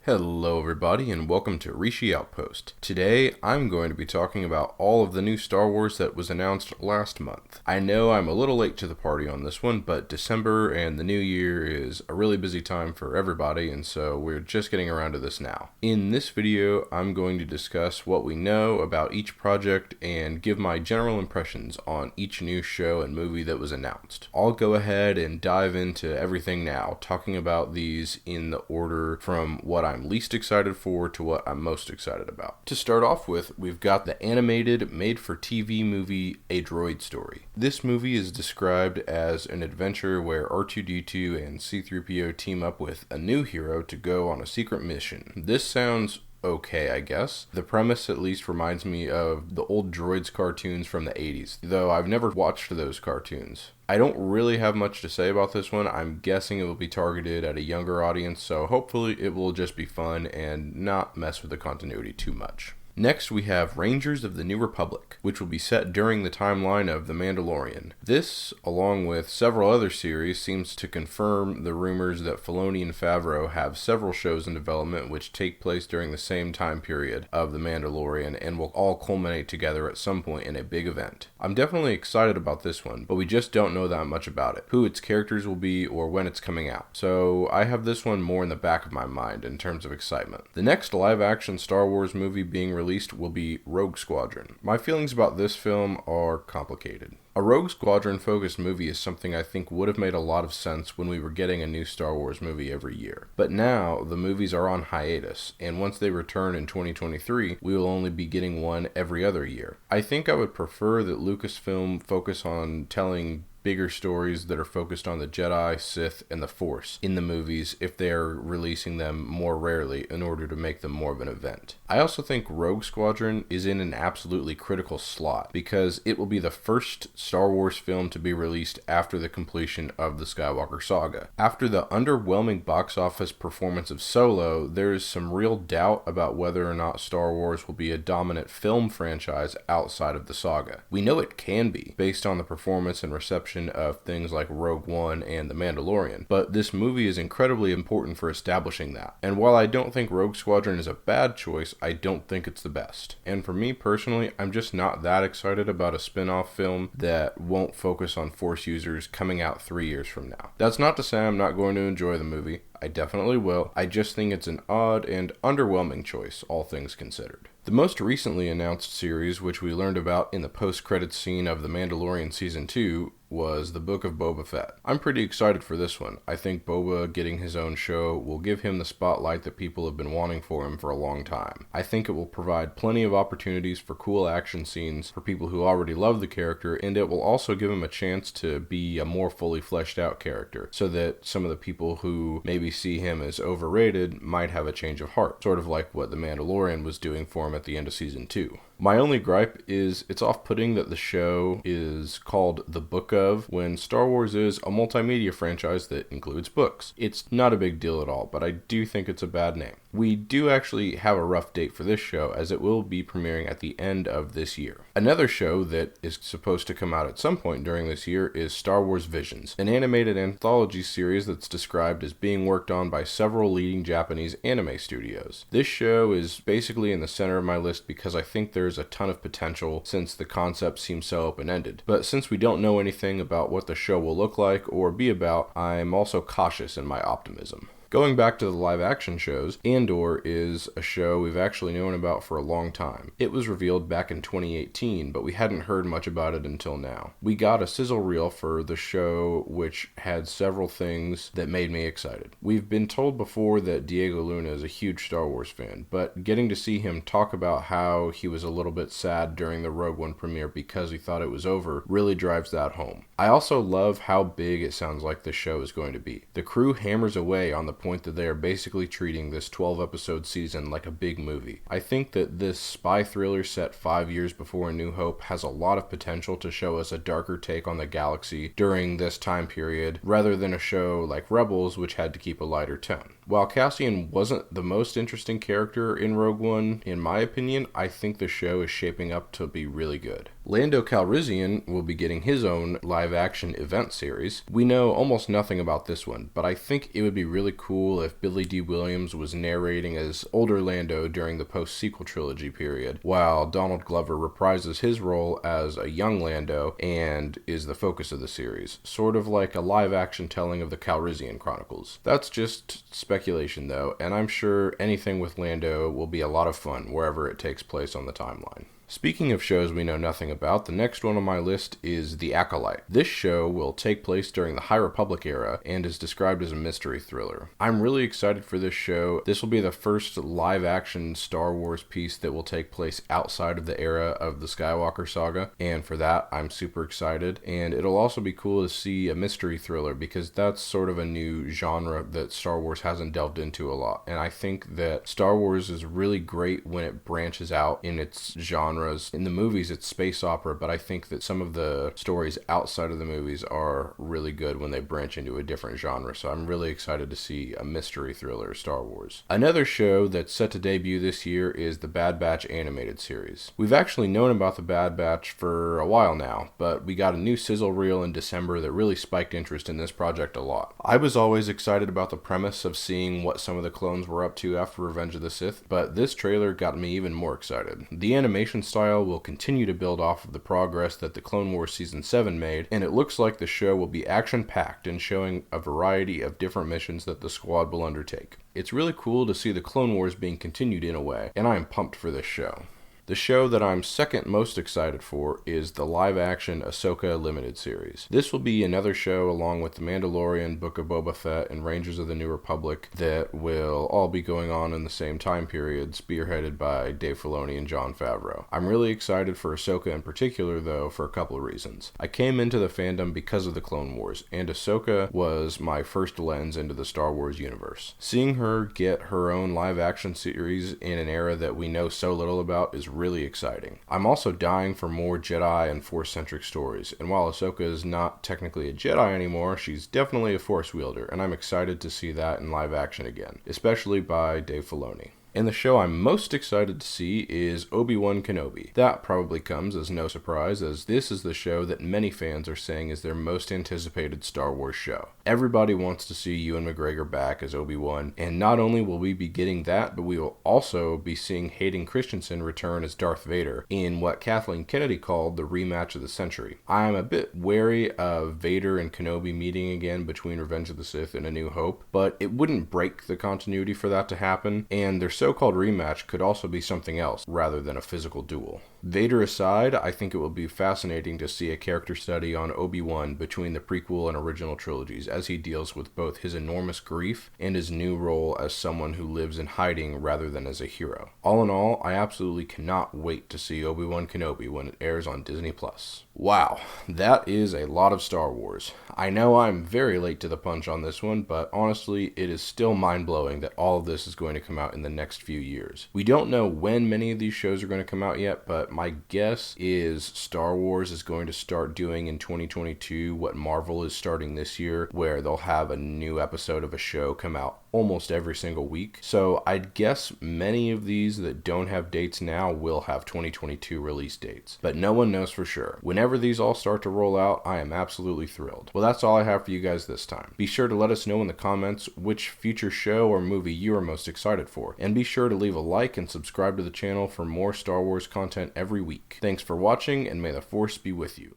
Hello everybody and welcome to Rishi Outpost. Today I'm going to be talking about all of the new Star Wars that was announced last month. I know I'm a little late to the party on this one, but December and the new year is a really busy time for everybody, and so we're just getting around to this now. In this video I'm going to discuss what we know about each project and give my general impressions on each new show and movie that was announced. I'll go ahead and dive into everything now, talking about these in the order from what I'm least excited for to what I'm most excited about. To start off with, we've got the animated made-for-TV movie A Droid Story. This movie is described as an adventure where R2-D2 and C-3PO team up with a new hero to go on a secret mission. This sounds okay, I guess. The premise at least reminds me of the old Droids cartoons from the 80s, though I've never watched those cartoons. I don't really have much to say about this one. I'm guessing it will be targeted at a younger audience, so hopefully it will just be fun and not mess with the continuity too much. Next, we have Rangers of the New Republic, which will be set during the timeline of The Mandalorian. This, along with several other series, seems to confirm the rumors that Filoni and Favreau have several shows in development which take place during the same time period of The Mandalorian and will all culminate together at some point in a big event. I'm definitely excited about this one, but we just don't know that much about it, who its characters will be, or when it's coming out. So I have this one more in the back of my mind in terms of excitement. The next live-action Star Wars movie being released will be Rogue Squadron. My feelings about this film are complicated. A Rogue Squadron focused movie is something I think would have made a lot of sense when we were getting a new Star Wars movie every year. But now, the movies are on hiatus, and once they return in 2023, we will only be getting one every other year. I think I would prefer that Lucasfilm focus on telling bigger stories that are focused on the Jedi, Sith, and the Force in the movies if they are releasing them more rarely in order to make them more of an event. I also think Rogue Squadron is in an absolutely critical slot because it will be the first Star Wars film to be released after the completion of the Skywalker saga. After the underwhelming box office performance of Solo, there is some real doubt about whether or not Star Wars will be a dominant film franchise outside of the saga. We know it can be, based on the performance and reception of things like Rogue One and The Mandalorian, but this movie is incredibly important for establishing that. And while I don't think Rogue Squadron is a bad choice, I don't think it's the best. And for me personally, I'm just not that excited about a spin-off film that won't focus on Force users coming out 3 years from now. That's not to say I'm not going to enjoy the movie. I definitely will. I just think it's an odd and underwhelming choice, all things considered. The most recently announced series, which we learned about in the post-credits scene of The Mandalorian Season 2, was The Book of Boba Fett. I'm pretty excited for this one. I think Boba getting his own show will give him the spotlight that people have been wanting for him for a long time. I think it will provide plenty of opportunities for cool action scenes for people who already love the character, and it will also give him a chance to be a more fully fleshed out character, so that some of the people who maybe see him as overrated might have a change of heart, sort of like what The Mandalorian was doing for him at the end of Season 2. My only gripe is it's off-putting that the show is called The Book of when Star Wars is a multimedia franchise that includes books. It's not a big deal at all, but I do think it's a bad name. We do actually have a rough date for this show, as it will be premiering at the end of this year. Another show that is supposed to come out at some point during this year is Star Wars Visions, an animated anthology series that's described as being worked on by several leading Japanese anime studios. This show is basically in the center of my list because I think there's a ton of potential since the concept seems so open-ended. But since we don't know anything about what the show will look like or be about, I'm also cautious in my optimism. Going back to the live-action shows, Andor is a show we've actually known about for a long time. It was revealed back in 2018, but we hadn't heard much about it until now. We got a sizzle reel for the show, which had several things that made me excited. We've been told before that Diego Luna is a huge Star Wars fan, but getting to see him talk about how he was a little bit sad during the Rogue One premiere because he thought it was over really drives that home. I also love how big it sounds like the show is going to be. The crew hammers away on the point that they are basically treating this 12-episode season like a big movie. I think that this spy thriller set 5 years before A New Hope has a lot of potential to show us a darker take on the galaxy during this time period, rather than a show like Rebels, which had to keep a lighter tone. While Cassian wasn't the most interesting character in Rogue One, in my opinion, I think the show is shaping up to be really good. Lando Calrissian will be getting his own live-action event series. We know almost nothing about this one, but I think it would be really cool if Billy D. Williams was narrating as older Lando during the post-sequel trilogy period, while Donald Glover reprises his role as a young Lando and is the focus of the series, sort of like a live-action telling of the Calrissian Chronicles. That's just speculation though, and I'm sure anything with Lando will be a lot of fun wherever it takes place on the timeline. Speaking of shows we know nothing about, the next one on my list is The Acolyte. This show will take place during the High Republic era and is described as a mystery thriller. I'm really excited for this show. This will be the first live-action Star Wars piece that will take place outside of the era of the Skywalker saga, and for that I'm super excited. And it'll also be cool to see a mystery thriller because that's sort of a new genre that Star Wars hasn't delved into a lot. And I think that Star Wars is really great when it branches out in its genre. In the movies, it's space opera, but I think that some of the stories outside of the movies are really good when they branch into a different genre, so I'm really excited to see a mystery thriller Star Wars. Another show that's set to debut this year is the Bad Batch animated series. We've actually known about the Bad Batch for a while now, but we got a new sizzle reel in December that really spiked interest in this project a lot. I was always excited about the premise of seeing what some of the clones were up to after Revenge of the Sith, but this trailer got me even more excited. The animation style will continue to build off of the progress that the Clone Wars Season 7 made, and it looks like the show will be action-packed and showing a variety of different missions that the squad will undertake. It's really cool to see the Clone Wars being continued in a way, and I am pumped for this show. The show that I'm second most excited for is the live-action Ahsoka Limited series. This will be another show along with The Mandalorian, Book of Boba Fett, and Rangers of the New Republic that will all be going on in the same time period, spearheaded by Dave Filoni and Jon Favreau. I'm really excited for Ahsoka in particular, though, for a couple of reasons. I came into the fandom because of the Clone Wars, and Ahsoka was my first lens into the Star Wars universe. Seeing her get her own live-action series in an era that we know so little about is really exciting. I'm also dying for more Jedi and Force-centric stories, and while Ahsoka is not technically a Jedi anymore, she's definitely a Force wielder, and I'm excited to see that in live action again, especially by Dave Filoni. And the show I'm most excited to see is Obi-Wan Kenobi. That probably comes as no surprise, as this is the show that many fans are saying is their most anticipated Star Wars show. Everybody wants to see Ewan McGregor back as Obi-Wan, and not only will we be getting that, but we will also be seeing Hayden Christensen return as Darth Vader in what Kathleen Kennedy called the rematch of the century. I am a bit wary of Vader and Kenobi meeting again between Revenge of the Sith and A New Hope, but it wouldn't break the continuity for that to happen, and their so-called rematch could also be something else rather than a physical duel. Vader aside, I think it will be fascinating to see a character study on Obi-Wan between the prequel and original trilogies as he deals with both his enormous grief and his new role as someone who lives in hiding rather than as a hero. All in all, I absolutely cannot wait to see Obi-Wan Kenobi when it airs on Disney+. Wow, that is a lot of Star Wars. I know I'm very late to the punch on this one, but honestly, it is still mind-blowing that all of this is going to come out in the next few years. We don't know when many of these shows are going to come out yet, but my guess is Star Wars is going to start doing in 2022 what Marvel is starting this year, where they'll have a new episode of a show come out almost every single week. So I'd guess many of these that don't have dates now will have 2022 release dates, but no one knows for sure. Whenever these all start to roll out, I am absolutely thrilled. Well, that's all I have for you guys this time. Be sure to let us know in the comments which future show or movie you are most excited for, and be sure to leave a like and subscribe to the channel for more Star Wars content every week. Thanks for watching, and may the Force be with you.